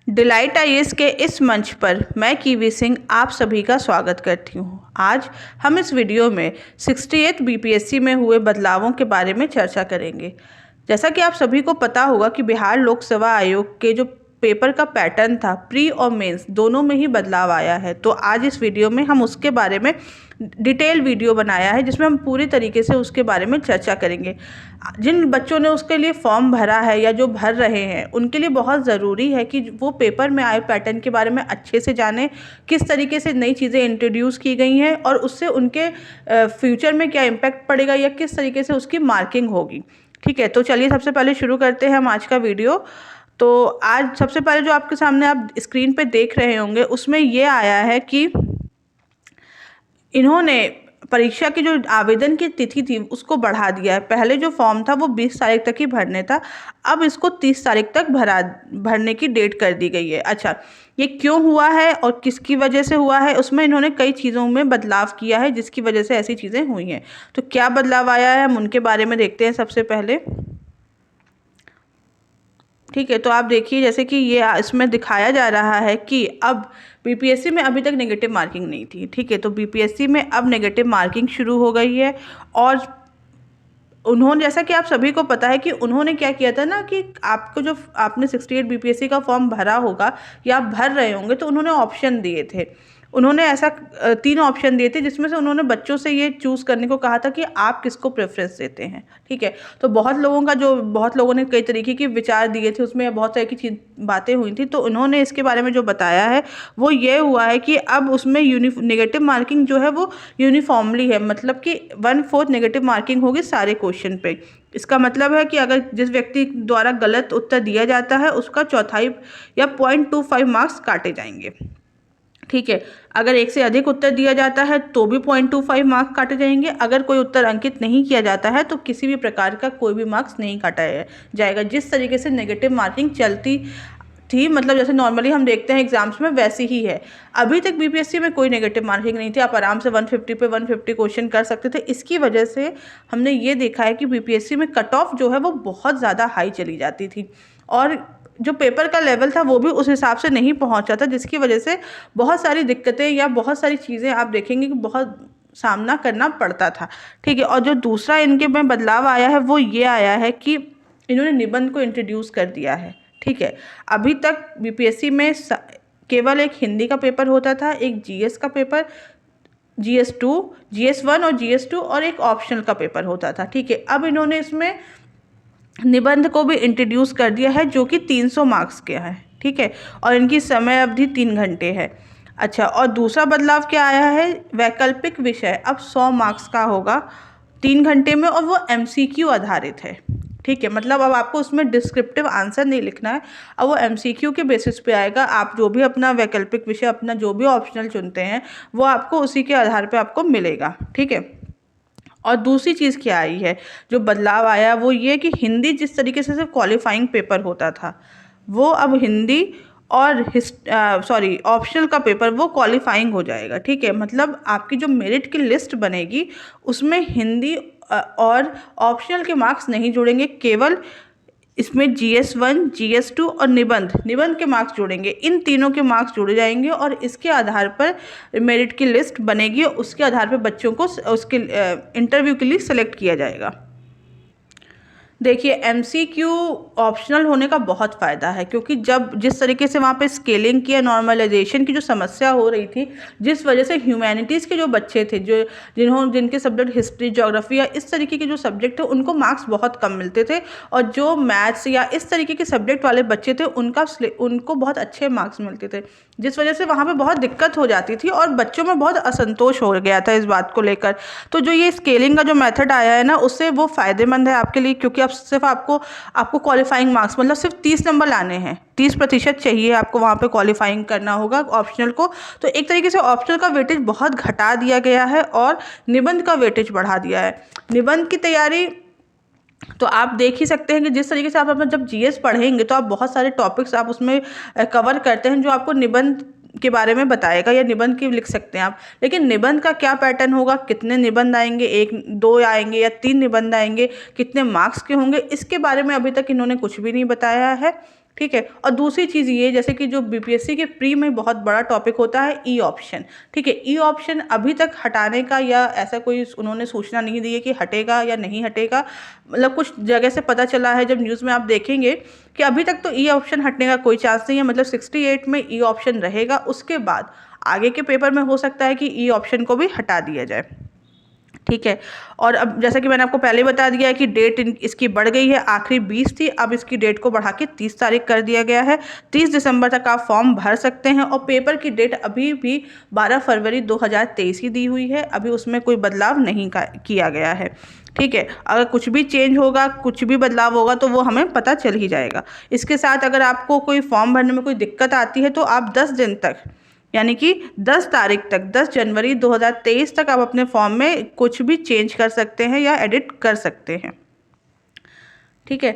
Delight IAS के इस मंच पर मैं कीवी सिंह आप सभी का स्वागत करती हूँ। आज हम इस वीडियो में 68 बीपीएससी में हुए बदलावों के बारे में चर्चा करेंगे। जैसा कि आप सभी को पता होगा कि बिहार लोक सेवा आयोग के जो पेपर का पैटर्न था, प्री और मेंस दोनों में ही बदलाव आया है। तो आज इस वीडियो में हम उसके बारे में डिटेल वीडियो बनाया है, जिसमें हम पूरी तरीके से उसके बारे में चर्चा करेंगे। जिन बच्चों ने उसके लिए फॉर्म भरा है या जो भर रहे हैं, उनके लिए बहुत ज़रूरी है कि वो पेपर में आए पैटर्न के बारे में अच्छे से जानें, किस तरीके से नई चीज़ें इंट्रोड्यूस की गई हैं और उससे उनके फ्यूचर में क्या इम्पैक्ट पड़ेगा या किस तरीके से उसकी मार्किंग होगी। ठीक है, तो चलिए सबसे पहले शुरू करते हैं हम आज का वीडियो। तो आज सबसे पहले जो आपके सामने आप स्क्रीन पे देख रहे होंगे, उसमें ये आया है कि इन्होंने परीक्षा की जो आवेदन की तिथि थी उसको बढ़ा दिया है। पहले जो फॉर्म था वो 20 तारीख तक ही भरने था, अब इसको 30 तारीख तक भरने की डेट कर दी गई है। अच्छा, ये क्यों हुआ है और किसकी वजह से हुआ है, उसमें इन्होंने कई चीज़ों में बदलाव किया है जिसकी वजह से ऐसी चीज़ें हुई हैं। तो क्या बदलाव आया है हम उनके बारे में देखते हैं सबसे पहले। ठीक है, तो आप देखिए जैसे कि ये इसमें दिखाया जा रहा है कि अब बीपीएससी में अभी तक नेगेटिव मार्किंग नहीं थी। ठीक है, तो बीपीएससी में अब नेगेटिव मार्किंग शुरू हो गई है। और उन्होंने, जैसा कि आप सभी को पता है कि उन्होंने क्या किया था ना, कि आपको जो आपने 68 बीपीएससी का फॉर्म भरा होगा या आप भर रहे होंगे, तो उन्होंने ऑप्शन दिए थे। उन्होंने ऐसा 3 ऑप्शन दिए थे, जिसमें से उन्होंने बच्चों से ये चूज़ करने को कहा था कि आप किसको प्रेफरेंस देते हैं। ठीक है, तो बहुत लोगों ने कई तरीके के विचार दिए थे, उसमें बहुत सारी की बातें हुई थी। तो उन्होंने इसके बारे में जो बताया है वो ये हुआ है कि अब उसमें नेगेटिव मार्किंग जो है वो यूनिफॉर्मली है, मतलब कि 1/4 नेगेटिव मार्किंग होगी सारे क्वेश्चन पे। इसका मतलब है कि अगर जिस व्यक्ति द्वारा गलत उत्तर दिया जाता है उसका चौथाई या 0.25 मार्क्स काटे जाएंगे। ठीक है, अगर एक से अधिक उत्तर दिया जाता है तो भी 0.25 मार्क्स काटे जाएंगे। अगर कोई उत्तर अंकित नहीं किया जाता है तो किसी भी प्रकार का कोई भी मार्क्स नहीं काटा जाएगा। जिस तरीके से नेगेटिव मार्किंग चलती थी, मतलब जैसे नॉर्मली हम देखते हैं एग्जाम्स में, वैसी ही है। अभी तक बीपीएससी में कोई नेगेटिव मार्किंग नहीं थी, आप आराम से 150 पे 150 क्वेश्चन कर सकते थे। इसकी वजह से हमने ये देखा है कि बीपीएससी में कट ऑफ जो है वो बहुत ज़्यादा हाई चली जाती थी और जो पेपर का लेवल था वो भी उस हिसाब से नहीं पहुंचा था, जिसकी वजह से बहुत सारी दिक्कतें या बहुत सारी चीज़ें आप देखेंगे कि बहुत सामना करना पड़ता था। ठीक है, और जो दूसरा इनके में बदलाव आया है वो ये आया है कि इन्होंने निबंध को इंट्रोड्यूस कर दिया है। ठीक है, अभी तक बीपीएससी में केवल एक हिंदी का पेपर होता था, एक जीएस का पेपर, GS2, GS1 और GS2 और एक ऑप्शनल का पेपर होता था। ठीक है, अब इन्होंने इसमें निबंध को भी इंट्रोड्यूस कर दिया है, जो कि 300 मार्क्स के है। ठीक है, और इनकी समय अवधि 3 घंटे है। अच्छा, और दूसरा बदलाव क्या आया है, वैकल्पिक विषय अब 100 मार्क्स का होगा 3 घंटे में, और वो MCQ आधारित है। ठीक है, मतलब अब आपको उसमें डिस्क्रिप्टिव आंसर नहीं लिखना है, अब वो MCQ के बेसिस पे आएगा। आप जो भी अपना वैकल्पिक विषय, अपना जो भी ऑप्शनल चुनते हैं, वो आपको उसी के आधार पे आपको मिलेगा। ठीक है, और दूसरी चीज़ क्या आई है, जो बदलाव आया वो ये कि हिंदी जिस तरीके से सिर्फ क्वालिफाइंग पेपर होता था, वो अब हिंदी और ऑप्शनल का पेपर वो क्वालिफाइंग हो जाएगा। ठीक है, मतलब आपकी जो मेरिट की लिस्ट बनेगी उसमें हिंदी और ऑप्शनल के मार्क्स नहीं जुड़ेंगे, केवल इसमें GS1, GS2 और निबंध के मार्क्स जोड़ेंगे। इन तीनों के मार्क्स जोड़े जाएंगे और इसके आधार पर मेरिट की लिस्ट बनेगी और उसके आधार पर बच्चों को उसके इंटरव्यू के लिए सेलेक्ट किया जाएगा। देखिए, MCQ ऑप्शनल होने का बहुत फ़ायदा है, क्योंकि जिस तरीके से वहाँ पे स्केलिंग की या नॉर्मलाइजेशन की जो समस्या हो रही थी, जिस वजह से ह्यूमैनिटीज़ के जो बच्चे थे, जिनके सब्जेक्ट हिस्ट्री, ज्योग्राफी या इस तरीके के जो सब्जेक्ट थे, उनको मार्क्स बहुत कम मिलते थे, और जो मैथ्स या इस तरीके के सब्जेक्ट वाले बच्चे थे उनको बहुत अच्छे मार्क्स मिलते थे, जिस वजह से वहाँ पर बहुत दिक्कत हो जाती थी और बच्चों में बहुत असंतोष हो गया था इस बात को लेकर। तो जो ये स्केलिंग का जो मेथड आया है ना, उससे वो फ़ायदेमंद है आपके लिए, क्योंकि अब सिर्फ आपको क्वालिफाइंग मार्क्स, मतलब सिर्फ 30 नंबर लाने हैं, 30% चाहिए आपको, वहाँ पे क्वालिफाइंग करना होगा ऑप्शनल को। तो एक तरीके से ऑप्शनल का वेटेज बहुत घटा दिया गया है और निबंध का वेटेज बढ़ा दिया है। निबंध की तैयारी तो आप देख ही सकते हैं कि जिस तरीके से आप अपना जब GS पढ़ेंगे तो आप बहुत सारे टॉपिक्स आप उसमें कवर करते हैं, जो आपको निबंध के बारे में बताएगा, या निबंध की लिख सकते हैं आप। लेकिन निबंध का क्या पैटर्न होगा, कितने निबंध आएंगे, 1-2 आएंगे या 3 निबंध आएंगे, कितने मार्क्स के होंगे, इसके बारे में अभी तक इन्होंने कुछ भी नहीं बताया है। ठीक है। और दूसरी चीज़ ये, जैसे कि जो बीपीएससी के प्री में बहुत बड़ा टॉपिक होता है ई ऑप्शन, ठीक है। ई ऑप्शन अभी तक हटाने का या ऐसा कोई उन्होंने सूचना नहीं दी है कि हटेगा या नहीं हटेगा। मतलब कुछ जगह से पता चला है, जब न्यूज़ में आप देखेंगे कि अभी तक तो ई ऑप्शन हटने का कोई चांस नहीं है, मतलब 68 में ई ऑप्शन रहेगा। उसके बाद आगे के पेपर में हो सकता है कि ई ऑप्शन को भी हटा दिया जाए, ठीक है। और अब जैसा कि मैंने आपको पहले बता दिया है कि डेट इसकी बढ़ गई है, आखिरी 20 थी, अब इसकी डेट को बढ़ा के 30 तारीख कर दिया गया है। 30 दिसंबर तक आप फॉर्म भर सकते हैं और पेपर की डेट अभी भी 12 फरवरी 2023 ही दी हुई है, अभी उसमें कोई बदलाव नहीं किया गया है, ठीक है। अगर कुछ भी चेंज होगा, कुछ भी बदलाव होगा तो वो हमें पता चल ही जाएगा। इसके साथ अगर आपको कोई फॉर्म भरने में कोई दिक्कत आती है तो आप 10 दिन तक, यानी कि 10 तारीख तक, 10 जनवरी 2023 तक आप अपने फॉर्म में कुछ भी चेंज कर सकते हैं या एडिट कर सकते हैं, ठीक है।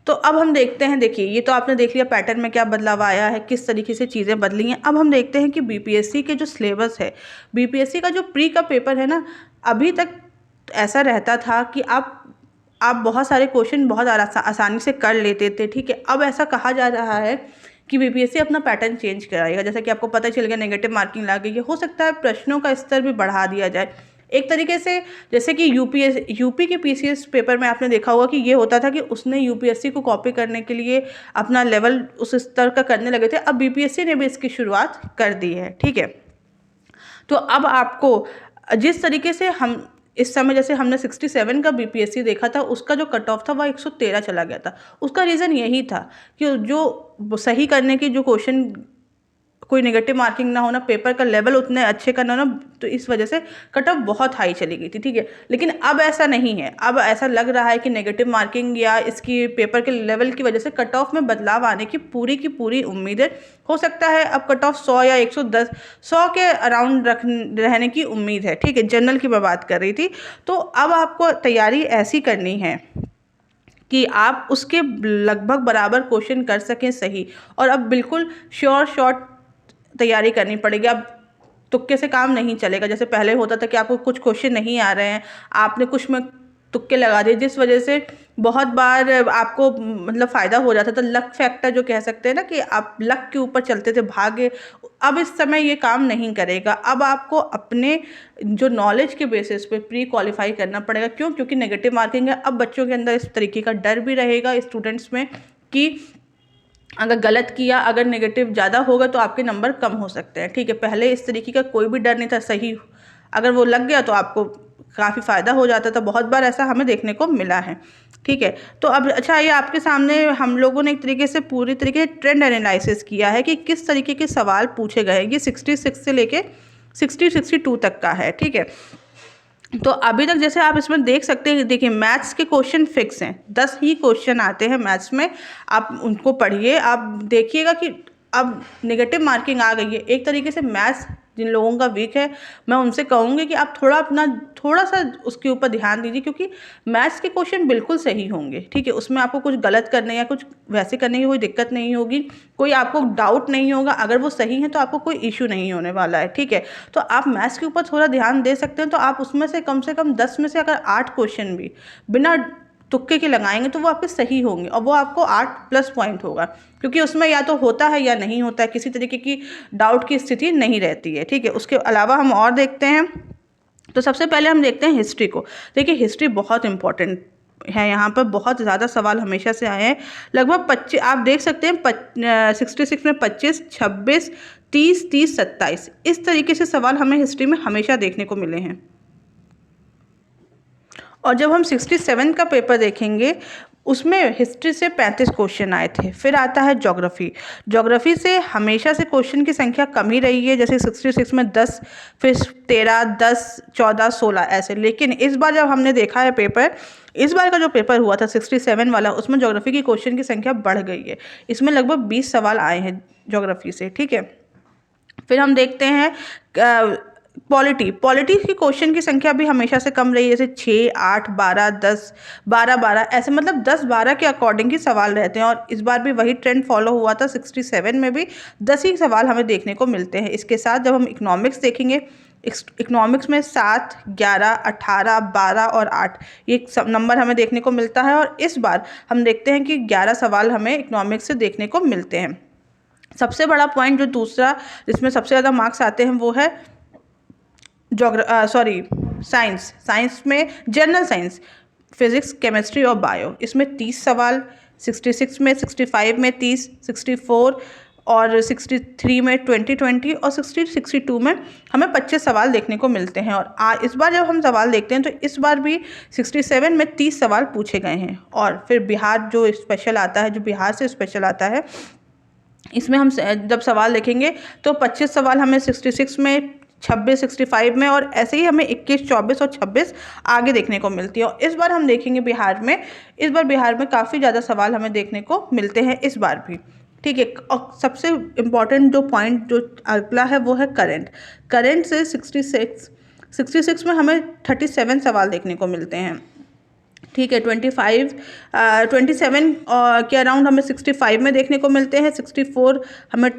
तो अब हम देखते हैं, देखिए ये तो आपने देख लिया पैटर्न में क्या बदलाव आया है, किस तरीके से चीज़ें बदली हैं। अब हम देखते हैं कि बीपीएससी के जो सिलेबस है, बीपीएससी का जो प्री का पेपर है ना, अभी तक ऐसा रहता था कि आप बहुत सारे क्वेश्चन बहुत आसानी से कर लेते थे, ठीक है। अब ऐसा कहा जा रहा है कि बीपीएससी अपना पैटर्न चेंज कराएगा, जैसा कि आपको पता चल गया नेगेटिव मार्किंग ला गई है। हो सकता है प्रश्नों का स्तर भी बढ़ा दिया जाए एक तरीके से, जैसे कि यूपी के पीसीएस पेपर में आपने देखा होगा कि ये होता था कि उसने यूपीएससी को कॉपी करने के लिए अपना लेवल उस स्तर का करने लगे थे। अब बीपीएससी ने भी इसकी शुरुआत कर दी है, ठीक है। तो अब आपको जिस तरीके से हम इस समय, जैसे हमने 67 का बीपीएससी देखा था, उसका जो कट ऑफ था वह 113 चला गया था। उसका रीज़न यही था कि जो सही करने की जो क्वेश्चन, कोई नेगेटिव मार्किंग ना होना, पेपर का लेवल उतने अच्छे का ना होना, तो इस वजह से कट ऑफ बहुत हाई चली गई थी, ठीक है। लेकिन अब ऐसा नहीं है, अब ऐसा लग रहा है कि नेगेटिव मार्किंग या इसकी पेपर के लेवल की वजह से कट ऑफ में बदलाव आने की पूरी उम्मीद है। हो सकता है अब कट ऑफ 100 या 110, 100 के अराउंड रहने की उम्मीद है, ठीक है। जनरल की मैं बात कर रही थी। तो अब आपको तैयारी ऐसी करनी है कि आप उसके लगभग बराबर क्वेश्चन कर सकें सही, और अब बिल्कुल श्योर शॉर्ट तैयारी करनी पड़ेगी। अब तुक्के से काम नहीं चलेगा। जैसे पहले होता था कि आपको कुछ क्वेश्चन नहीं आ रहे हैं, आपने कुछ में तुक्के लगा दिए, जिस वजह से बहुत बार आपको मतलब फ़ायदा हो जाता था। लक फैक्टर जो कह सकते हैं ना, कि आप लक के ऊपर चलते थे, भाग्य। अब इस समय ये काम नहीं करेगा। अब आपको अपने जो नॉलेज के बेसिस पे प्री क्वालिफाई करना पड़ेगा। क्यों? क्योंकि नेगेटिव मार्किंग है। अब बच्चों के अंदर इस तरीके का डर भी रहेगा, स्टूडेंट्स में, कि अगर गलत किया, अगर नेगेटिव ज़्यादा होगा तो आपके नंबर कम हो सकते हैं, ठीक है। पहले इस तरीके का कोई भी डर नहीं था। सही अगर वो लग गया तो आपको काफ़ी फ़ायदा हो जाता था। बहुत बार ऐसा हमें देखने को मिला है, ठीक है। तो अब अच्छा, ये आपके सामने हम लोगों ने एक तरीके से पूरी तरीके से ट्रेंड एनालिसिस किया है कि किस तरीके के सवाल पूछे गए हैं। ये 66 से लेके 62 तक का है, ठीक है। तो अभी तक जैसे आप इसमें देख सकते हैं, देखिए मैथ्स के क्वेश्चन फिक्स हैं, 10 ही क्वेश्चन आते हैं मैथ्स में। आप उनको पढ़िए, आप देखिएगा कि अब नेगेटिव मार्किंग आ गई है। एक तरीके से मैथ्स जिन लोगों का वीक है, मैं उनसे कहूँगी कि आप थोड़ा सा उसके ऊपर ध्यान दीजिए, क्योंकि मैथ्स के क्वेश्चन बिल्कुल सही होंगे, ठीक है। उसमें आपको कुछ गलत करने या कुछ वैसे करने की कोई दिक्कत नहीं होगी, कोई आपको डाउट नहीं होगा। अगर वो सही है तो आपको कोई इशू नहीं होने वाला है, ठीक है। तो आप मैथ्स के ऊपर थोड़ा ध्यान दे सकते हैं। तो आप उसमें से कम 10 में से अगर 8 क्वेश्चन भी बिना तुक्के के लगाएंगे तो वो आपके सही होंगे, और वो आपको 8+ पॉइंट होगा, क्योंकि उसमें या तो होता है या नहीं होता है, किसी तरीके की डाउट की स्थिति नहीं रहती है, ठीक है। उसके अलावा हम और देखते हैं। तो सबसे पहले हम देखते हैं हिस्ट्री को। देखिए हिस्ट्री बहुत इंपॉर्टेंट है, यहाँ पर बहुत ज़्यादा सवाल हमेशा से आए हैं। लगभग 25 आप देख सकते हैं, 66 में 25, 26, 30, 27 इस तरीके से सवाल हमें हिस्ट्री में हमेशा देखने को मिले हैं। और जब हम 67 का पेपर देखेंगे, उसमें हिस्ट्री से 35 क्वेश्चन आए थे। फिर आता है ज्योग्राफी से हमेशा से क्वेश्चन की संख्या कम ही रही है, जैसे 66 में 10, फिर 13, 10, 14, 16 ऐसे। लेकिन इस बार जब हमने देखा है पेपर, इस बार का जो पेपर हुआ था 67 वाला, उसमें ज्योग्राफी की क्वेश्चन की संख्या बढ़ गई है। इसमें लगभग 20 सवाल आए हैं ज्योग्राफी से, ठीक है। फिर हम देखते हैं पॉलिटी की क्वेश्चन की संख्या भी हमेशा से कम रही है, जैसे 6, 8, 12, 10, 12 ऐसे, मतलब 10-12 के अकॉर्डिंग ही सवाल रहते हैं। और इस बार भी वही ट्रेंड फॉलो हुआ था, 67 में भी 10 ही सवाल हमें देखने को मिलते हैं। इसके साथ जब हम इकोनॉमिक्स देखेंगे इकोनॉमिक्स में 7, 11, 18, 12 और 8 ये सब नंबर हमें देखने को मिलता है। और इस बार हम देखते हैं कि 11 सवाल हमें इकोनॉमिक्स से देखने को मिलते हैं। सबसे बड़ा पॉइंट जो दूसरा जिसमें सबसे ज़्यादा मार्क्स आते हैं वो है साइंस में जनरल साइंस, फिजिक्स, केमिस्ट्री और बायो। इसमें 30 सवाल, 66 में, 65 में 30, 64 और 63 में 20 और 62 में हमें 25 सवाल देखने को मिलते हैं। और इस बार जब हम सवाल देखते हैं तो इस बार भी 67 में 30 सवाल पूछे गए हैं। और फिर बिहार जो स्पेशल आता है, जो बिहार से स्पेशल आता है, इसमें हम जब सवाल देखेंगे तो 25 सवाल हमें 66 में, 26 65 में और ऐसे ही हमें 21, 24 और 26 आगे देखने को मिलती है। और इस बार हम देखेंगे बिहार में काफ़ी ज़्यादा सवाल हमें देखने को मिलते हैं इस बार भी, ठीक है। और सबसे इम्पॉर्टेंट जो पॉइंट जो अगला है वो है करंट से 66 में हमें 37 सवाल देखने को मिलते हैं, ठीक है। 27 के अराउंड हमें 65 में देखने को मिलते हैं, 64 हमें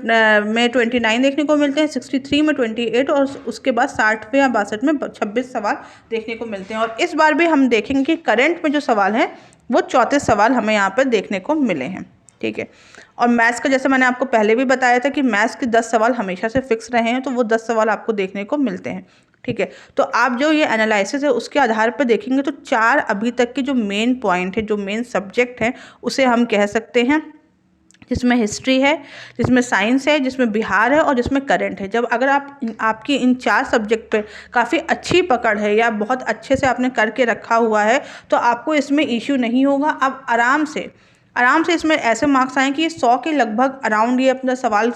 में 29 देखने को मिलते हैं, 63 में 28 और उसके बाद 60 या 62 में 26 सवाल देखने को मिलते हैं। और इस बार भी हम देखेंगे कि करंट में जो सवाल हैं वो 34 सवाल हमें यहाँ पर देखने को मिले हैं, ठीक है। और मैथ्स का जैसे मैंने आपको पहले भी बताया था कि मैथ्स के 10 सवाल हमेशा से फिक्स रहे हैं, तो वो 10 सवाल आपको देखने को मिलते हैं, ठीक है। तो आप जो ये एनालिसिस है उसके आधार पर देखेंगे तो 4 अभी तक के जो मेन पॉइंट है, जो मेन सब्जेक्ट हैं, उसे हम कह सकते हैं, जिसमें हिस्ट्री है, जिसमें साइंस है, जिसमें बिहार है और जिसमें करंट है। जब अगर आपकी इन 4 सब्जेक्ट पे काफ़ी अच्छी पकड़ है या बहुत अच्छे से आपने करके रखा हुआ है तो आपको इसमें इश्यू नहीं होगा। आप आराम से इसमें ऐसे मार्क्स आएँ कि 100 के लगभग अराउंड ये अपना सवाल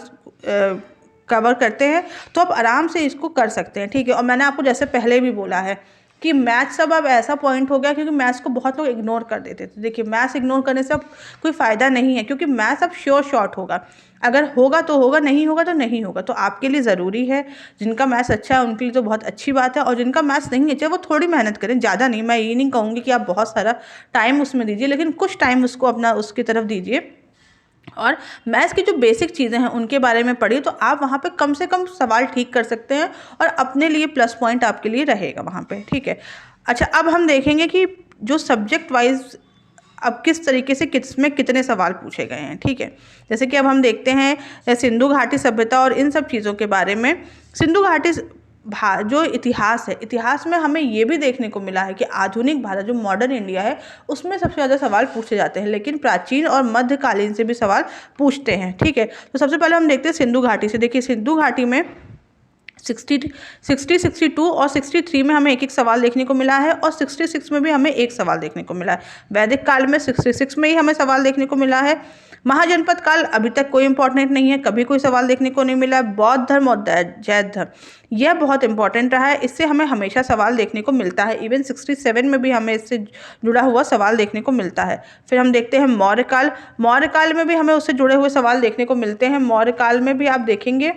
कवर करते हैं, तो आप आराम से इसको कर सकते हैं, ठीक है। और मैंने आपको जैसे पहले भी बोला है कि मैथ्स अब ऐसा पॉइंट हो गया, क्योंकि मैथ्स को बहुत लोग इग्नोर कर देते थे। देखिए, मैथ्स इग्नोर करने से अब कोई फ़ायदा नहीं है, क्योंकि मैथ्स अब श्योर शॉट होगा। अगर होगा तो होगा, नहीं होगा तो नहीं होगा। तो आपके लिए ज़रूरी है, जिनका मैथ्स अच्छा है उनके लिए तो बहुत अच्छी बात है, और जिनका मैथ्स नहीं है चाहे वो थोड़ी मेहनत करें, ज़्यादा नहीं। मैं ये नहीं कहूँगी कि आप बहुत सारा टाइम उसमें दीजिए, लेकिन कुछ टाइम उसको अपना उसकी तरफ दीजिए और मैथ्स की जो बेसिक चीज़ें हैं उनके बारे में पढ़िए, तो आप वहाँ पे कम से कम सवाल ठीक कर सकते हैं और अपने लिए प्लस पॉइंट आपके लिए रहेगा वहाँ पे, ठीक है। अच्छा, अब हम देखेंगे कि जो सब्जेक्ट वाइज अब किस तरीके से किसमें कितने सवाल पूछे गए हैं, ठीक है। जैसे कि अब हम देखते हैं सिंधु घाटी सभ्यता और इन सब चीज़ों के बारे में। सिंधु घाटी जो इतिहास है, इतिहास में हमें ये भी देखने को मिला है कि आधुनिक भारत जो मॉडर्न इंडिया है उसमें सबसे ज़्यादा सवाल पूछे जाते हैं, लेकिन प्राचीन और मध्यकालीन से भी सवाल पूछते हैं, ठीक है। तो सबसे पहले हम देखते हैं सिंधु घाटी से। देखिए, सिंधु घाटी में 60, 62 और 63 में हमें एक सवाल देखने को मिला है और 66 में भी हमें एक सवाल देखने को मिला है। वैदिक काल में 66 में ही हमें सवाल देखने को मिला है। महाजनपद काल अभी तक कोई इंपॉर्टेंट नहीं है, कभी कोई सवाल देखने को नहीं मिला है। बौद्ध धर्म और जैन धर्म यह बहुत इंपॉर्टेंट रहा है, इससे हमें हमेशा सवाल देखने को मिलता है। इवन 67 में भी हमें इससे जुड़ा हुआ सवाल देखने को मिलता है। फिर हम देखते हैं मौर्य काल में भी हमें उससे जुड़े हुए सवाल देखने को मिलते हैं। मौर्य काल में भी आप देखेंगे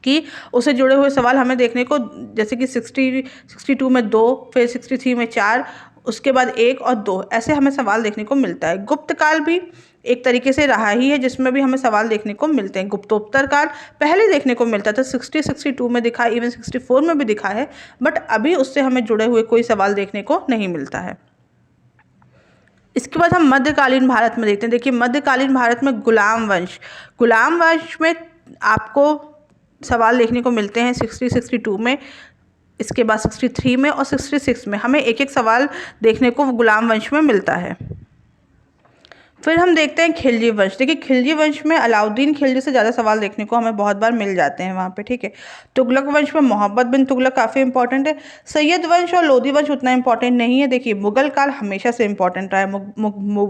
कि उससे जुड़े हुए सवाल हमें देखने को, जैसे कि 62 में 2, फिर 63 में 4, उसके बाद 1 और 2, ऐसे हमें सवाल देखने को मिलता है। गुप्त काल भी एक तरीके से रहा ही है, जिसमें भी हमें सवाल देखने को मिलते हैं। गुप्तोत्तर काल पहले देखने को मिलता था, 62 में दिखा, इवन 64 में भी दिखा है, बट अभी उससे हमें जुड़े हुए कोई सवाल देखने को नहीं मिलता है। इसके बाद हम मध्यकालीन भारत में देखते हैं। देखिए, मध्यकालीन भारत में गुलाम वंश में आपको सवाल देखने को मिलते हैं 62 में, इसके बाद 63 में और 66 में हमें एक सवाल देखने को गुलाम वंश में मिलता है। फिर हम देखते हैं खिलजी वंश। देखिए, खिलजी वंश में अलाउद्दीन खिलजी से ज़्यादा सवाल देखने को हमें बहुत बार मिल जाते हैं वहाँ पे, ठीक है। तुगलक वंश में मोहम्मद बिन तुगलक काफ़ी इंपॉर्टेंट है। सैयद वंश और लोधी वंश उतना इंपॉर्टेंट नहीं है। देखिए, मुगल काल हमेशा से इंपॉर्टेंट रहा है।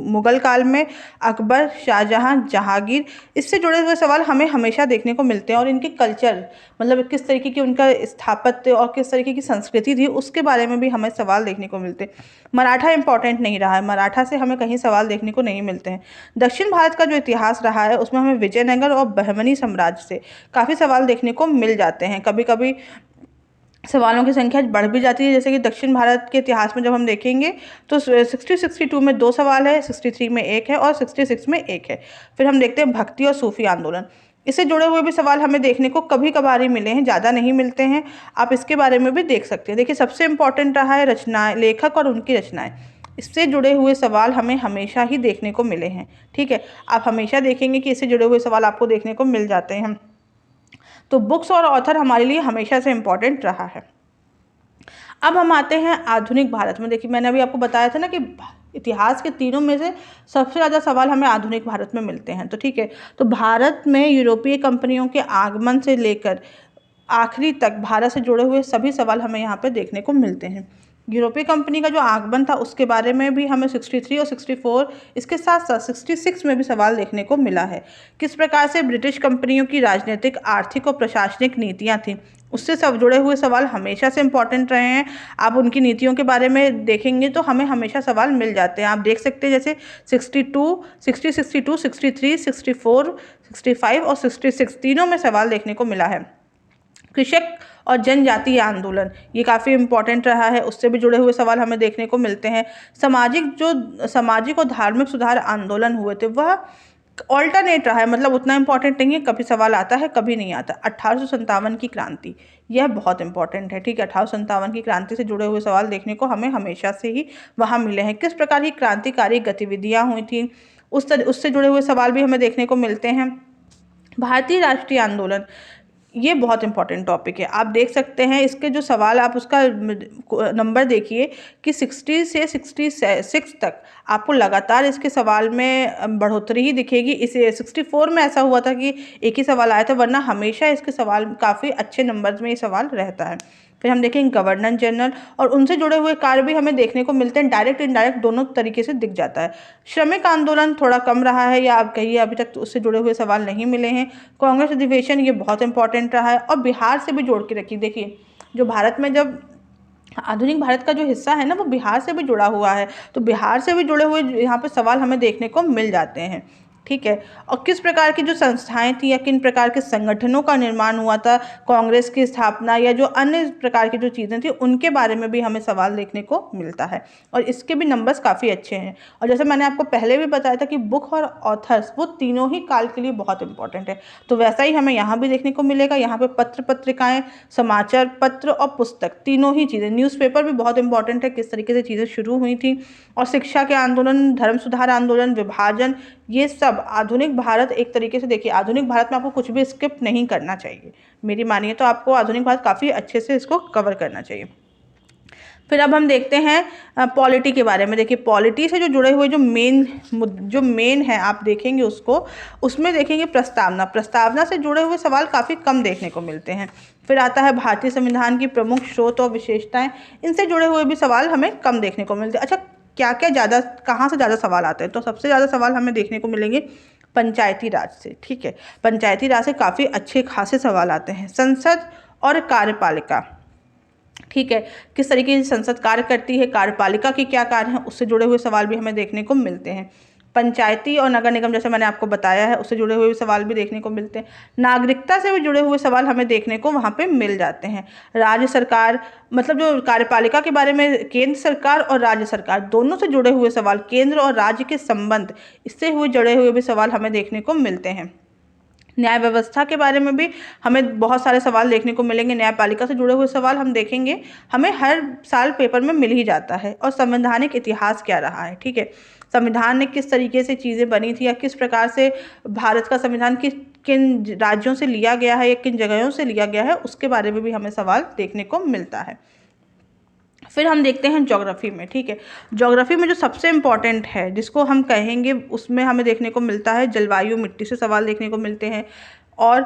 मुगल काल में अकबर, शाहजहाँ, जहांगीर, इससे जुड़े हुए सवाल हमें हमेशा देखने को मिलते हैं, और इनके कल्चर, मतलब किस तरीके की उनका स्थापत्य और किस तरीके की संस्कृति थी, उसके बारे में भी हमें सवाल देखने को मिलते हैं। मराठा इंपॉर्टेंट नहीं रहा है, मराठा से हमें कहीं सवाल देखने को नहीं मिलते हैं। दक्षिण भारत का जो इतिहास रहा है उसमें हमें विजयनगर और बहमनी साम्राज्य से काफ़ी सवाल देखने को मिल जाते हैं। कभी कभी सवालों की संख्या बढ़ भी जाती है, जैसे कि दक्षिण भारत के इतिहास में जब हम देखेंगे तो 62 में 2 सवाल है, 63 में 1 है और 66 में 1 है। फिर हम देखते हैं भक्ति और सूफी आंदोलन। इससे जुड़े हुए भी सवाल हमें देखने को कभी कभार ही मिले हैं, ज़्यादा नहीं मिलते हैं। आप इसके बारे में भी देख सकते हैं। देखिए सबसे इम्पॉर्टेंट रहा है रचनाएं, लेखक और उनकी रचनाएं। इससे जुड़े हुए सवाल हमें हमेशा ही देखने को मिले हैं। ठीक है, आप हमेशा देखेंगे कि इससे जुड़े हुए सवाल आपको देखने को मिल जाते हैं। तो बुक्स और ऑथर हमारे लिए हमेशा से इम्पॉर्टेंट रहा है। अब हम आते हैं आधुनिक भारत में। देखिए मैंने अभी आपको बताया था ना कि इतिहास के तीनों में से सबसे ज़्यादा सवाल हमें आधुनिक भारत में मिलते हैं। तो ठीक है, तो भारत में यूरोपीय कंपनियों के आगमन से लेकर आखिरी तक भारत से जुड़े हुए सभी सवाल हमें यहाँ पे देखने को मिलते हैं। यूरोपीय कंपनी का जो आगमन था उसके बारे में भी हमें 63 और 64, इसके साथ साथ 66 में भी सवाल देखने को मिला है। किस प्रकार से ब्रिटिश कंपनियों की राजनीतिक, आर्थिक और प्रशासनिक नीतियाँ थीं, उससे सब जुड़े हुए सवाल हमेशा से इम्पॉर्टेंट रहे हैं। आप उनकी नीतियों के बारे में देखेंगे तो हमें हमेशा सवाल मिल जाते हैं। आप देख सकते हैं जैसे 62, 63, 64, 65 और 66 तीनों में सवाल देखने को मिला है। कृषक और जनजातीय आंदोलन ये काफ़ी इम्पॉर्टेंट रहा है, उससे भी जुड़े हुए सवाल हमें देखने को मिलते हैं। सामाजिक और धार्मिक सुधार आंदोलन हुए थे वह ऑल्टरनेट रहा है, मतलब उतना इम्पॉर्टेंट नहीं है, कभी सवाल आता है कभी नहीं आता। 1857 की क्रांति यह बहुत इंपॉर्टेंट है। ठीक है, 1857 की क्रांति से जुड़े हुए सवाल देखने को हमें हमेशा से ही वहाँ मिले हैं। किस प्रकार की क्रांतिकारी गतिविधियाँ हुई थी उससे जुड़े हुए सवाल भी हमें देखने को मिलते हैं। भारतीय राष्ट्रीय आंदोलन ये बहुत इंपॉर्टेंट टॉपिक है। आप देख सकते हैं इसके जो सवाल, आप उसका नंबर देखिए कि 60 से 66 तक आपको लगातार इसके सवाल में बढ़ोतरी ही दिखेगी। इसे 64 में ऐसा हुआ था कि एक ही सवाल आया था, वरना हमेशा इसके सवाल काफ़ी अच्छे नंबर्स में ये सवाल रहता है। फिर हम देखेंगे गवर्नर जनरल और उनसे जुड़े हुए कार्य भी हमें देखने को मिलते हैं, डायरेक्ट इनडायरेक्ट दोनों तरीके से दिख जाता है। श्रमिक आंदोलन थोड़ा कम रहा है, या आप कहिए अभी तक तो उससे जुड़े हुए सवाल नहीं मिले हैं। कांग्रेस अधिवेशन ये बहुत इंपॉर्टेंट रहा है। और बिहार से भी जोड़ के रखिए, देखिए जो भारत में जब आधुनिक भारत का जो हिस्सा है ना वो बिहार से भी जुड़ा हुआ है, तो बिहार से भी जुड़े हुए यहाँ पे सवाल हमें देखने को मिल जाते हैं। ठीक है, और किस प्रकार की जो संस्थाएं थी या किन प्रकार के संगठनों का निर्माण हुआ था, कांग्रेस की स्थापना या जो अन्य प्रकार की जो चीज़ें थी उनके बारे में भी हमें सवाल देखने को मिलता है, और इसके भी नंबर्स काफ़ी अच्छे हैं। और जैसे मैंने आपको पहले भी बताया था कि बुक और ऑथर्स वो तीनों ही काल के लिए बहुत इंपॉर्टेंट है, तो वैसा ही हमें यहाँ भी देखने को मिलेगा। यहाँ पे पत्र पत्रिकाएँ, समाचार पत्र और पुस्तक तीनों ही चीज़ें, न्यूज़पेपर भी बहुत इंपॉर्टेंट है, किस तरीके से चीज़ें शुरू हुई थी, और शिक्षा के आंदोलन, धर्म सुधार आंदोलन, विभाजन, ये सब आधुनिक भारत एक तरीके से। देखिए आधुनिक भारत में आपको कुछ भी स्किप नहीं करना चाहिए, मेरी मानिए तो आपको आधुनिक भारत काफ़ी अच्छे से इसको कवर करना चाहिए। फिर अब हम देखते हैं पॉलिटी के बारे में। देखिए पॉलिटी से जो जुड़े हुए जो मेन है आप देखेंगे उसमें देखेंगे प्रस्तावना से जुड़े हुए सवाल काफ़ी कम देखने को मिलते हैं। फिर आता है भारतीय संविधान की प्रमुख स्रोत और विशेषताएं, इनसे जुड़े हुए भी सवाल हमें कम देखने को मिलते हैं। अच्छा, क्या क्या ज़्यादा, कहाँ से ज़्यादा सवाल आते हैं, तो सबसे ज़्यादा सवाल हमें देखने को मिलेंगे पंचायती राज से। ठीक है, पंचायती राज से काफ़ी अच्छे खासे सवाल आते हैं। संसद और कार्यपालिका, ठीक है, किस तरीके से संसद कार्य करती है, कार्यपालिका के क्या कार्य हैं, उससे जुड़े हुए सवाल भी हमें देखने को मिलते हैं। पंचायती और नगर निगम जैसे मैंने आपको बताया है उससे जुड़े हुए सवाल भी देखने को मिलते हैं। नागरिकता से भी जुड़े हुए सवाल हमें देखने को वहाँ पे मिल जाते हैं। राज्य सरकार, मतलब जो कार्यपालिका के बारे में, केंद्र सरकार और राज्य सरकार दोनों से जुड़े हुए सवाल, केंद्र और राज्य के संबंध, इससे जुड़े हुए भी सवाल हमें देखने को मिलते हैं। न्याय व्यवस्था के बारे में भी हमें बहुत सारे सवाल देखने को मिलेंगे। न्यायपालिका से जुड़े हुए सवाल हम देखेंगे, हमें हर साल पेपर में मिल ही जाता है। और संवैधानिक इतिहास क्या रहा है, ठीक है, संविधान ने किस तरीके से चीज़ें बनी थी या किस प्रकार से भारत का संविधान किन राज्यों से लिया गया है या किन जगहों से लिया गया है, उसके बारे में भी हमें सवाल देखने को मिलता है। फिर हम देखते हैं ज्योग्राफी में। ठीक है, ज्योग्राफी में जो सबसे इम्पॉर्टेंट है जिसको हम कहेंगे, उसमें हमें देखने को मिलता है जलवायु, मिट्टी से सवाल देखने को मिलते हैं, और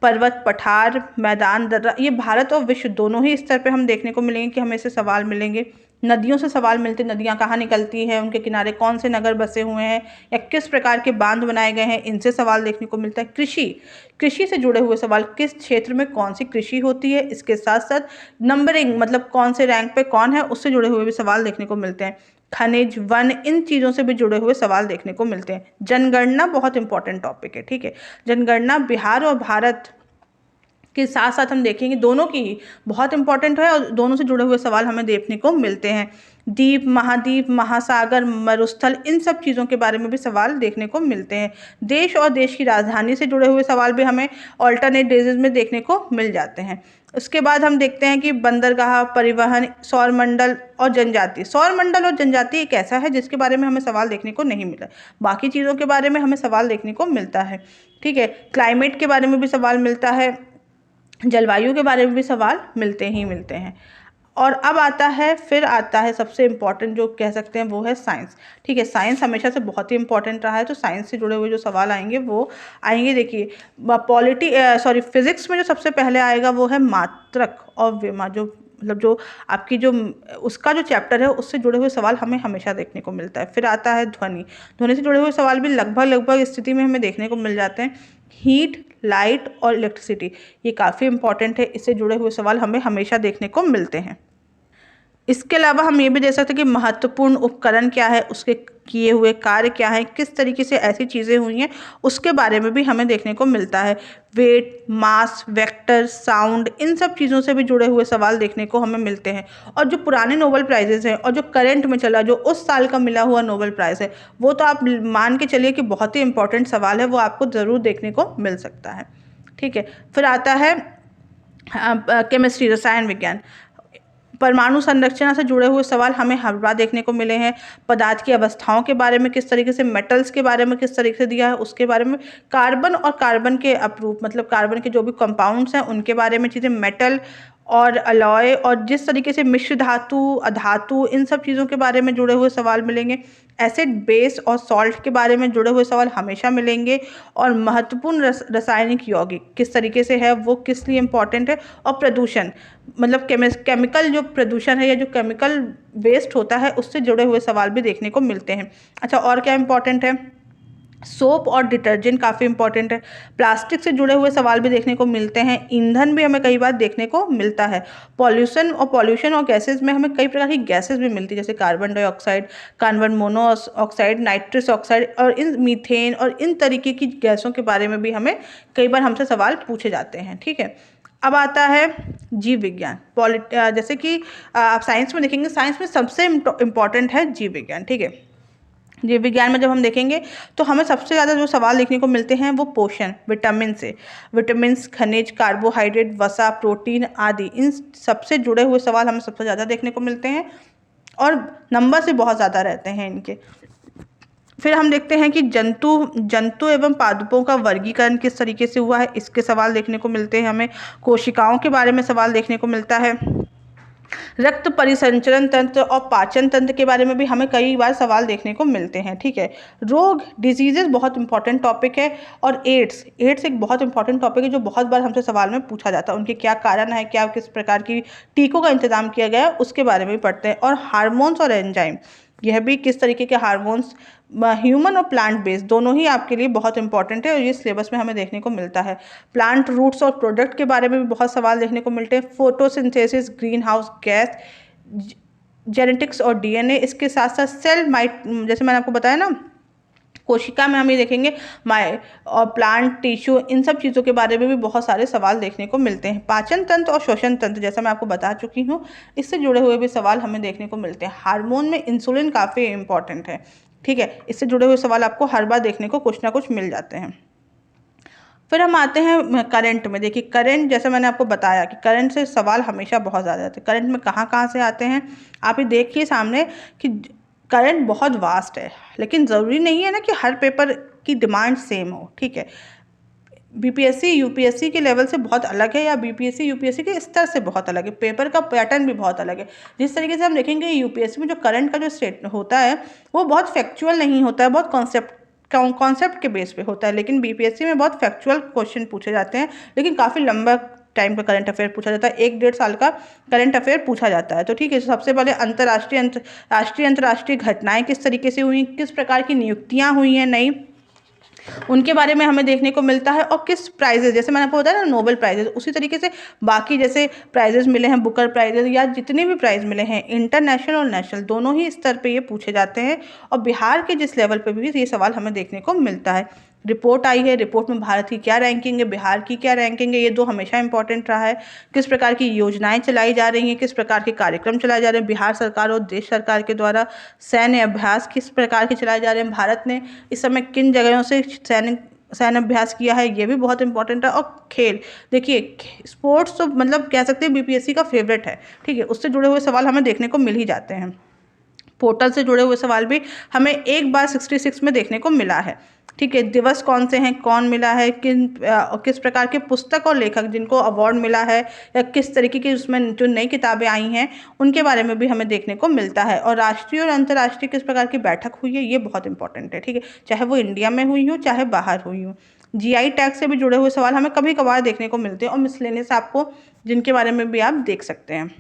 पर्वत, पठार, मैदान, दर्रा, ये भारत और विश्व दोनों ही स्तर पे हम देखने को मिलेंगे कि हमें इससे सवाल मिलेंगे। नदियों से सवाल मिलते, नदियाँ कहाँ निकलती हैं, उनके किनारे कौन से नगर बसे हुए हैं या किस प्रकार के बांध बनाए गए हैं, इनसे सवाल देखने को मिलता है। कृषि से जुड़े हुए सवाल, किस क्षेत्र में कौन सी कृषि होती है, इसके साथ साथ नंबरिंग, मतलब कौन से रैंक पे कौन है, उससे जुड़े हुए भी सवाल देखने को मिलते हैं। खनिज, वन, इन चीज़ों से भी जुड़े हुए सवाल देखने को मिलते हैं। जनगणना बहुत इंपॉर्टेंट टॉपिक है। ठीक है, जनगणना बिहार और भारत के साथ साथ हम देखेंगे दोनों की ही बहुत इंपॉर्टेंट है और दोनों से जुड़े हुए सवाल हमें देखने को मिलते हैं। द्वीप, महाद्वीप, महासागर, मरुस्थल, इन सब चीज़ों के बारे में भी सवाल देखने को मिलते हैं। देश और देश की राजधानी से जुड़े हुए सवाल भी हमें ऑल्टरनेट डेजेज में देखने को मिल जाते हैं। उसके बाद हम देखते हैं कि बंदरगाह, परिवहन, सौरमंडल और जनजाति। सौरमंडल और जनजाति एक ऐसा है जिसके बारे में हमें सवाल देखने को नहीं मिला, बाकी चीज़ों के बारे में हमें सवाल देखने को मिलता है। ठीक है, क्लाइमेट के बारे में भी सवाल मिलता है, जलवायु के बारे में भी सवाल मिलते हैं। और अब फिर आता है सबसे इम्पॉर्टेंट जो कह सकते हैं वो है साइंस। ठीक है, साइंस हमेशा से बहुत ही इंपॉर्टेंट रहा है, तो साइंस से जुड़े हुए जो सवाल आएंगे वो आएंगे। देखिए फिजिक्स में जो सबसे पहले आएगा वो है मात्रक और विमा, जो मतलब जो आपकी जो उसका जो चैप्टर है उससे जुड़े हुए सवाल हमें हमेशा देखने को मिलता है। फिर आता है ध्वनि। ध्वनि से जुड़े हुए सवाल भी लगभग स्थिति में हमें देखने को मिल जाते हैं। हीट, लाइट और इलेक्ट्रिसिटी, ये काफ़ी इंपॉर्टेंट है, इससे जुड़े हुए सवाल हमें हमेशा देखने को मिलते हैं। इसके अलावा हम ये भी देख सकते हैं कि महत्वपूर्ण उपकरण क्या है, उसके किए हुए कार्य क्या है, किस तरीके से ऐसी चीज़ें हुई हैं, उसके बारे में भी हमें देखने को मिलता है। वेट, मास, वेक्टर, साउंड, इन सब चीज़ों से भी जुड़े हुए सवाल देखने को हमें मिलते हैं। और जो पुराने नोबेल प्राइजेज़ हैं और जो करंट में चला, जो उस साल का मिला हुआ नोबेल प्राइज़ है, वो तो आप मान के चलिए कि बहुत ही इंपॉर्टेंट सवाल है, वो आपको ज़रूर देखने को मिल सकता है। ठीक है, फिर आता है केमिस्ट्री, रसायन विज्ञान। परमाणु संरचना से जुड़े हुए सवाल हमें हर बार देखने को मिले हैं। पदार्थ की अवस्थाओं के बारे में किस तरीके से, मेटल्स के बारे में किस तरीके से दिया है उसके बारे में, कार्बन और कार्बन के अपरूप मतलब कार्बन के जो भी कंपाउंड्स हैं उनके बारे में चीज़ें, मेटल और अलॉय और जिस तरीके से मिश्र धातु, अधातु, इन सब चीज़ों के बारे में जुड़े हुए सवाल मिलेंगे। एसिड, बेस और सॉल्ट के बारे में जुड़े हुए सवाल हमेशा मिलेंगे। और महत्वपूर्ण रासायनिक यौगिक किस तरीके से है, वो किस लिए इम्पॉर्टेंट है। और प्रदूषण मतलब केमिकल जो प्रदूषण है या जो केमिकल वेस्ट होता है उससे जुड़े हुए सवाल भी देखने को मिलते हैं। अच्छा, और क्या इम्पॉर्टेंट है, सोप और डिटर्जेंट काफ़ी इंपॉर्टेंट है। प्लास्टिक से जुड़े हुए सवाल भी देखने को मिलते हैं। ईंधन भी हमें कई बार देखने को मिलता है। पॉल्यूशन और गैसेज में हमें कई प्रकार की गैसेज भी मिलती है, जैसे carbon dioxide, carbon monoxide, nitrous oxide और इन मीथेन और इन तरीके की गैसों के बारे में भी हमें कई बार हमसे सवाल पूछे जाते हैं। ठीक है, अब आता है जीव विज्ञान। जैसे कि आप साइंस में देखेंगे, साइंस में सबसे इम्पॉर्टेंट है जीव विज्ञान। ठीक है, जीव विज्ञान में जब हम देखेंगे तो हमें सबसे ज़्यादा जो सवाल देखने को मिलते हैं वो पोषण, विटामिन से, विटामिन्स, खनिज, कार्बोहाइड्रेट, वसा, प्रोटीन आदि, इन सबसे जुड़े हुए सवाल हमें सबसे ज़्यादा देखने को मिलते हैं और नंबर से बहुत ज़्यादा रहते हैं इनके। फिर हम देखते हैं कि जंतु एवं पादपों का वर्गीकरण किस तरीके से हुआ है, इसके सवाल देखने को मिलते हैं हमें। कोशिकाओं के बारे में सवाल देखने को मिलता है। रक्त परिसंचरण तंत्र और पाचन तंत्र के बारे में भी हमें कई बार सवाल देखने को मिलते हैं। ठीक है, रोग, डिजीजेज बहुत इंपॉर्टेंट टॉपिक है। और एड्स एक बहुत इंपॉर्टेंट टॉपिक है जो बहुत बार हमसे सवाल में पूछा जाता है। उनके क्या कारण है, क्या किस प्रकार की टीकों का इंतजाम किया गया है, उसके बारे में भी पढ़ते हैं। और हार्मोन्स और एंजाइम, यह भी किस तरीके के हार्मोन्स, ह्यूमन और प्लांट बेस्ड, दोनों ही आपके लिए बहुत इंपॉर्टेंट है और ये सिलेबस में हमें देखने को मिलता है। प्लांट रूट्स और प्रोडक्ट के बारे में भी बहुत सवाल देखने को मिलते हैं। Photosynthesis, green house gas, genetics और डीएनए, इसके साथ साथ सेल जैसे मैंने आपको बताया ना, कोशिका में हम ये देखेंगे और प्लांट टिश्यू, इन सब चीज़ों के बारे में भी बहुत सारे सवाल देखने को मिलते हैं। पाचन तंत्र और श्वसन तंत्र, जैसा मैं आपको बता चुकी हूँ, इससे जुड़े हुए भी सवाल हमें देखने को मिलते हैं। हार्मोन में इंसुलिन काफ़ी इंपॉर्टेंट है। ठीक है, इससे जुड़े हुए सवाल आपको हर बार देखने को कुछ ना कुछ मिल जाते हैं। फिर हम आते हैं करंट में। देखिए, करंट जैसे मैंने आपको बताया कि करंट से सवाल हमेशा बहुत ज़्यादा आते हैं। करंट में कहाँ कहाँ से आते हैं आप ये देखिए सामने कि करंट बहुत वास्ट है, लेकिन ज़रूरी नहीं है ना कि हर पेपर की डिमांड सेम हो। ठीक है, बीपीएससी यूपीएससी के लेवल से बहुत अलग है या बीपीएससी यूपीएससी के स्तर से बहुत अलग है। पेपर का पैटर्न भी बहुत अलग है। जिस तरीके से हम देखेंगे यूपीएससी में जो करंट का जो स्टेट होता है वो बहुत फैक्चुअल नहीं होता है, बहुत कॉन्सेप्ट के बेस पे होता है। लेकिन बीपीएससी में बहुत फैक्चुअल क्वेश्चन पूछे जाते हैं, लेकिन काफ़ी लंबा टाइम का करंट अफेयर पूछा जाता है, 1-1.5 साल का करंट अफेयर पूछा जाता है। तो ठीक है, सबसे पहले अंतर्राष्ट्रीय घटनाएं किस तरीके से हुई, किस प्रकार की नियुक्तियां हुई हैं नई, उनके बारे में हमें देखने को मिलता है। और किस प्राइजेस, जैसे मैंने आपको बताया ना नोबेल प्राइजेस, उसी तरीके से बाकी जैसे प्राइजेस मिले हैं, बुकर प्राइजेस या जितने भी प्राइज मिले हैं इंटरनेशनल और नेशनल, दोनों ही स्तर पे ये पूछे जाते हैं। और बिहार के जिस लेवल पे भी ये सवाल हमें देखने को मिलता है। रिपोर्ट आई है, रिपोर्ट में भारत की क्या रैंकिंग है, बिहार की क्या रैंकिंग है, ये दो हमेशा इंपॉर्टेंट रहा है। किस प्रकार की योजनाएं चलाई जा रही हैं, किस प्रकार के कार्यक्रम चलाए जा रहे हैं बिहार सरकार और देश सरकार के द्वारा, सैन्य अभ्यास किस प्रकार के चलाए जा रहे हैं, भारत ने इस समय किन जगहों से सैन्य अभ्यास किया है, ये भी बहुत इंपॉर्टेंट है। और खेल, देखिए स्पोर्ट्स तो मतलब कह सकते हैं बीपीएससी का फेवरेट है, ठीक है, उससे जुड़े हुए सवाल हमें देखने को मिल ही जाते हैं। पोर्टल से जुड़े हुए सवाल भी हमें एक बार 66 में देखने को मिला है, ठीक है। दिवस कौन से हैं, कौन मिला है, किस प्रकार के पुस्तक और लेखक जिनको अवार्ड मिला है, या किस तरीके की उसमें जो नई किताबें आई हैं उनके बारे में भी हमें देखने को मिलता है। और राष्ट्रीय और अंतर्राष्ट्रीय किस प्रकार की बैठक हुई है, ये बहुत इंपॉर्टेंट है, ठीक है, चाहे वो इंडिया में हुई हो चाहे बाहर हुई हो। जीआई टैग से भी जुड़े हुए सवाल हमें कभी कभार देखने को मिलते हैं, और मिसलेनियस आपको जिनके बारे में भी आप देख सकते हैं,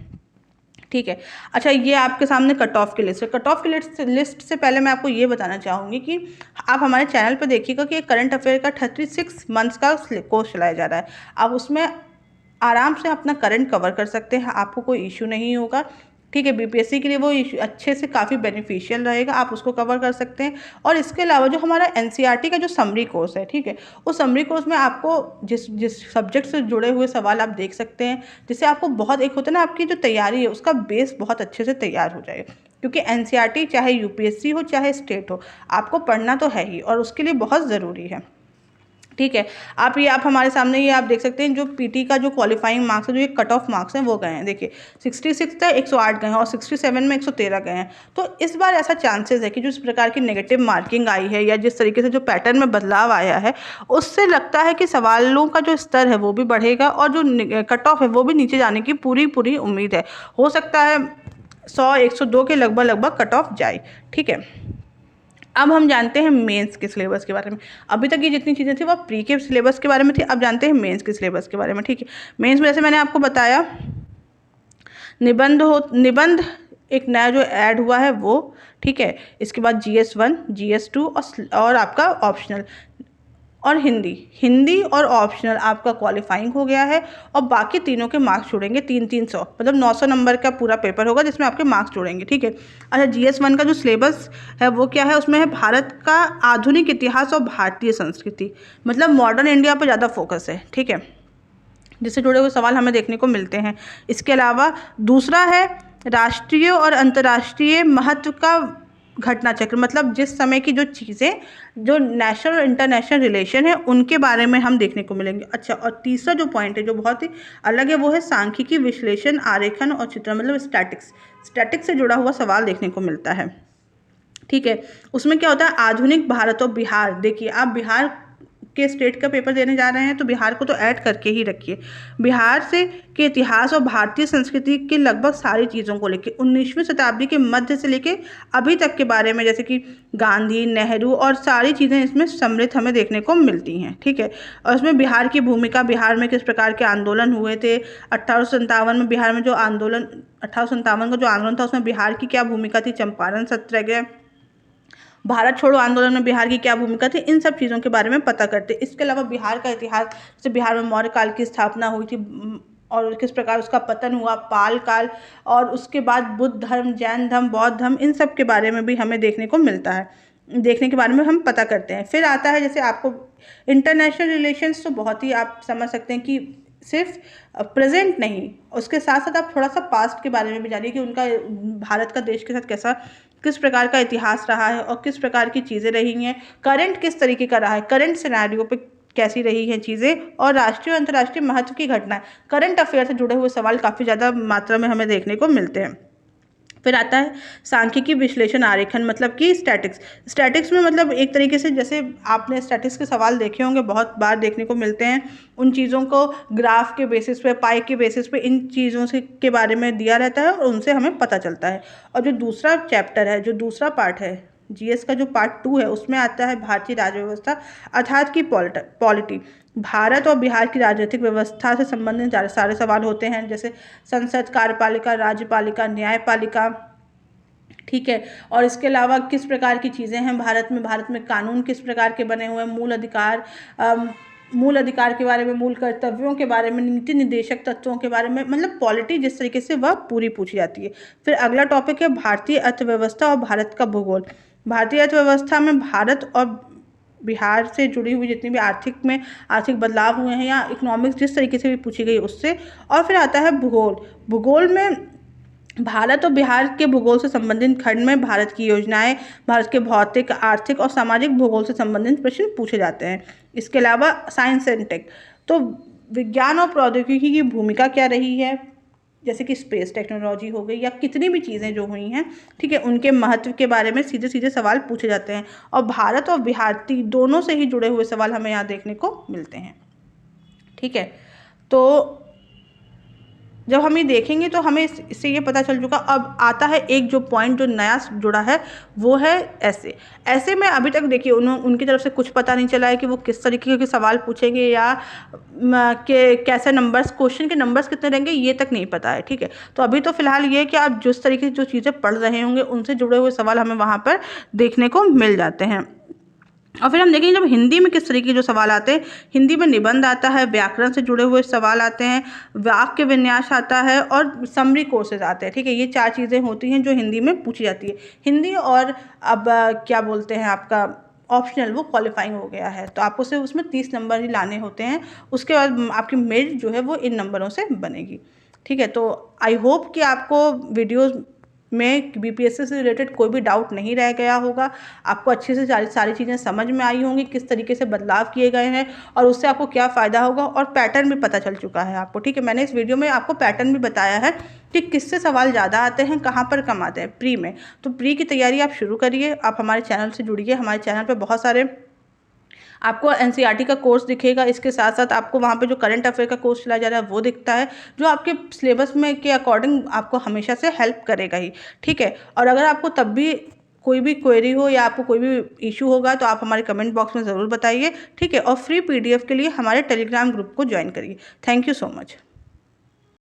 ठीक है। अच्छा, ये आपके सामने कट ऑफ की लिस्ट है। कट ऑफ की लिस्ट से पहले मैं आपको ये बताना चाहूँगी कि आप हमारे चैनल पर देखिएगा कि करंट अफेयर का 36 मंथ्स का कोर्स चलाया जा रहा है। आप उसमें आराम से अपना करंट कवर कर सकते हैं, आपको कोई इशू नहीं होगा, ठीक है। बीपीएससी के लिए वो अच्छे से काफ़ी बेनिफिशियल रहेगा, आप उसको कवर कर सकते हैं। और इसके अलावा जो हमारा एनसीईआरटी का जो समरी कोर्स है, ठीक है, उस समरी कोर्स में आपको जिस सब्जेक्ट से जुड़े हुए सवाल आप देख सकते हैं, जिससे आपको बहुत, एक होता है ना, आपकी जो तैयारी है उसका बेस बहुत अच्छे से तैयार हो जाएगा। क्योंकि एनसीईआरटी चाहे यूपीएससी हो चाहे स्टेट हो, आपको पढ़ना तो है ही, और उसके लिए बहुत ज़रूरी है, ठीक है। आप हमारे सामने ये आप देख सकते हैं जो पीटी का जो क्वालिफाइंग मार्क्स है, जो ये कट ऑफ मार्क्स हैं वो गए हैं, देखिए 66 था 108 गए हैं, और 67 में 113 गए हैं। तो इस बार ऐसा चांसेस है कि जो इस प्रकार की नेगेटिव मार्किंग आई है, या जिस तरीके से जो पैटर्न में बदलाव आया है, उससे लगता है कि सवालों का जो स्तर है वो भी बढ़ेगा, और जो कट ऑफ है वो भी नीचे जाने की पूरी उम्मीद है। हो सकता है 100-102 के लगभग कट ऑफ जाए, ठीक है। अब हम जानते हैं मेंस के सिलेबस के बारे में। अभी तक ये जितनी चीज़ें थी वो प्री के सिलेबस के बारे में थी, अब जानते हैं मेंस के सिलेबस के बारे में, ठीक है। मेंस में जैसे मैंने आपको बताया, निबंध एक नया जो ऐड हुआ है वो, ठीक है। इसके बाद GS1, GS2 और आपका ऑप्शनल, और हिंदी और ऑप्शनल आपका क्वालिफाइंग हो गया है, और बाकी तीनों के मार्क्स जुड़ेंगे 300, मतलब 900 नंबर का पूरा पेपर होगा जिसमें आपके मार्क्स जुड़ेंगे, ठीक है। अच्छा, GS1 का जो सिलेबस है वो क्या है, उसमें है भारत का आधुनिक इतिहास और भारतीय संस्कृति, मतलब मॉडर्न इंडिया पर ज़्यादा फोकस है, ठीक है, जिससे जुड़े हुए सवाल हमें देखने को मिलते हैं। इसके अलावा दूसरा है राष्ट्रीय और अंतर्राष्ट्रीय महत्व का घटना चक्र, मतलब जिस समय की जो चीज़ें, जो नेशनल और इंटरनेशनल रिलेशन है उनके बारे में हम देखने को मिलेंगे। अच्छा, और तीसरा जो पॉइंट है जो बहुत ही अलग है वो है सांख्यिकी, विश्लेषण, आरेखन और चित्रण, मतलब स्टैटिक्स से जुड़ा हुआ सवाल देखने को मिलता है, ठीक है। उसमें क्या होता है, आधुनिक भारत और बिहार, देखिए आप बिहार के स्टेट का पेपर देने जा रहे हैं तो बिहार को तो ऐड करके ही रखिए। बिहार से के इतिहास और भारतीय संस्कृति के लगभग सारी चीज़ों को लेके 19वीं शताब्दी के मध्य से लेके अभी तक के बारे में, जैसे कि गांधी, नेहरू और सारी चीज़ें इसमें सम्मिलित हमें देखने को मिलती हैं, ठीक है। और इसमें बिहार की भूमिका, बिहार में किस प्रकार के आंदोलन हुए थे, 1857 में बिहार में जो आंदोलन, 1857 का जो आंदोलन था उसमें बिहार की क्या भूमिका थी, चंपारण सत्याग्रह, भारत छोड़ो आंदोलन में बिहार की क्या भूमिका थी, इन सब चीज़ों के बारे में पता करते। इसके अलावा बिहार का इतिहास, जैसे बिहार में मौर्य काल की स्थापना हुई थी और किस प्रकार उसका पतन हुआ, पाल काल, और उसके बाद बुद्ध धर्म, जैन धर्म, बौद्ध धर्म, इन सब के बारे में भी हमें देखने को मिलता है, देखने के बारे में हम पता करते हैं। फिर आता है जैसे आपको इंटरनेशनल रिलेशंस, तो बहुत ही आप समझ सकते हैं कि सिर्फ प्रेजेंट नहीं, उसके साथ साथ आप थोड़ा सा पास्ट के बारे में भी जानिए कि उनका भारत का देश के साथ कैसा, किस प्रकार का इतिहास रहा है और किस प्रकार की चीज़ें रही हैं, करंट किस तरीके का रहा है, करंट सिनेरियो पे कैसी रही हैं चीज़ें, और राष्ट्रीय और अंतर्राष्ट्रीय महत्व की घटनाएं, करंट अफेयर से जुड़े हुए सवाल काफ़ी ज़्यादा मात्रा में हमें देखने को मिलते हैं। फिर आता है सांख्यिकी, विश्लेषण, आरेखन, मतलब कि स्टैटिक्स में मतलब एक तरीके से, जैसे आपने स्टैटिक्स के सवाल देखे होंगे, बहुत बार देखने को मिलते हैं, उन चीज़ों को ग्राफ के बेसिस पे, पाई के बेसिस पे इन चीज़ों से के बारे में दिया रहता है और उनसे हमें पता चलता है। और जो दूसरा चैप्टर है, जो दूसरा पार्ट है जीएस का, जो पार्ट 2 है, उसमें आता है भारतीय राज्य व्यवस्था अर्थात की पॉलिटी, भारत और बिहार की राजनीतिक व्यवस्था से संबंधित सारे सवाल होते हैं, जैसे संसद, कार्यपालिका, राज्यपालिका, न्यायपालिका, ठीक है। और इसके अलावा किस प्रकार की चीज़ें हैं भारत में कानून किस प्रकार के बने हुए हैं, मूल अधिकार के बारे में, मूल कर्तव्यों के बारे में, नीति निर्देशक तत्वों के बारे में, मतलब पॉलिटी जिस तरीके से वह पूरी पूछी जाती है। फिर अगला टॉपिक है भारतीय अर्थव्यवस्था और भारत का भूगोल। भारतीय अर्थव्यवस्था में भारत और बिहार से जुड़ी हुई जितनी भी आर्थिक बदलाव हुए हैं या इकोनॉमिक्स जिस तरीके से भी पूछी गई उससे। और फिर आता है भूगोल। भूगोल में भारत और बिहार के भूगोल से संबंधित खंड में भारत की योजनाएं, भारत के भौतिक, आर्थिक और सामाजिक भूगोल से संबंधित प्रश्न पूछे जाते हैं। इसके अलावा साइंस एंड टेक, तो विज्ञान और प्रौद्योगिकी की भूमिका क्या रही है, जैसे कि स्पेस टेक्नोलॉजी हो गई या कितनी भी चीज़ें जो हुई हैं, ठीक है, उनके महत्व के बारे में सीधे सीधे सवाल पूछे जाते हैं। और भारत और बिहार दोनों से ही जुड़े हुए सवाल हमें यहाँ देखने को मिलते हैं। ठीक है, तो जब हम ये देखेंगे तो हमें इससे ये पता चल चुका। अब आता है एक जो पॉइंट जो नया जुड़ा है, वो है ऐसे में अभी तक देखिए उनकी तरफ से कुछ पता नहीं चला है कि वो किस तरीके के सवाल पूछेंगे या कैसे नंबर्स, क्वेश्चन के नंबर्स कितने रहेंगे, ये तक नहीं पता है। ठीक है, तो अभी तो फिलहाल ये है कि आप जिस तरीके से जो चीज़ें पढ़ रहे होंगे उनसे जुड़े हुए सवाल हमें वहाँ पर देखने को मिल जाते हैं। और फिर हम देखेंगे जब हिंदी में किस तरीके के जो सवाल आते हैं, हिंदी में निबंध आता है, व्याकरण से जुड़े हुए सवाल आते हैं, वाक्य विन्यास आता है और समरी कोर्सेज आते हैं। ठीक है, ये 4 चीज़ें होती हैं जो हिंदी में पूछी जाती है। हिंदी और अब क्या बोलते हैं आपका ऑप्शनल, वो क्वालिफाइंग हो गया है, तो आपको सिर्फ उसमें 30 नंबर ही लाने होते हैं। उसके बाद आपकी मेरिट जो है वो इन नंबरों से बनेगी। ठीक है, तो आई होप कि आपको वीडियोज़ में बीपीएससी से रिलेटेड कोई भी डाउट नहीं रह गया होगा। आपको अच्छे से सारी चीज़ें समझ में आई होंगी, किस तरीके से बदलाव किए गए हैं और उससे आपको क्या फ़ायदा होगा, और पैटर्न भी पता चल चुका है आपको। ठीक है, मैंने इस वीडियो में आपको पैटर्न भी बताया है कि किससे सवाल ज़्यादा आते हैं, कहाँ पर कम आते हैं प्री में। तो प्री की तैयारी आप शुरू करिए, आप हमारे चैनल से जुड़िए। हमारे चैनल पर बहुत सारे आपको एनसीईआरटी का कोर्स दिखेगा, इसके साथ साथ आपको वहाँ पे जो करंट अफेयर का कोर्स चलाया जा रहा है वो दिखता है, जो आपके सिलेबस में के अकॉर्डिंग आपको हमेशा से हेल्प करेगा ही। ठीक है, और अगर आपको तब भी कोई भी क्वेरी हो या आपको कोई भी इशू होगा तो आप हमारे कमेंट बॉक्स में ज़रूर बताइए। ठीक है, और फ्री पीडीएफ के लिए हमारे टेलीग्राम ग्रुप को ज्वाइन करिए। Thank you so much.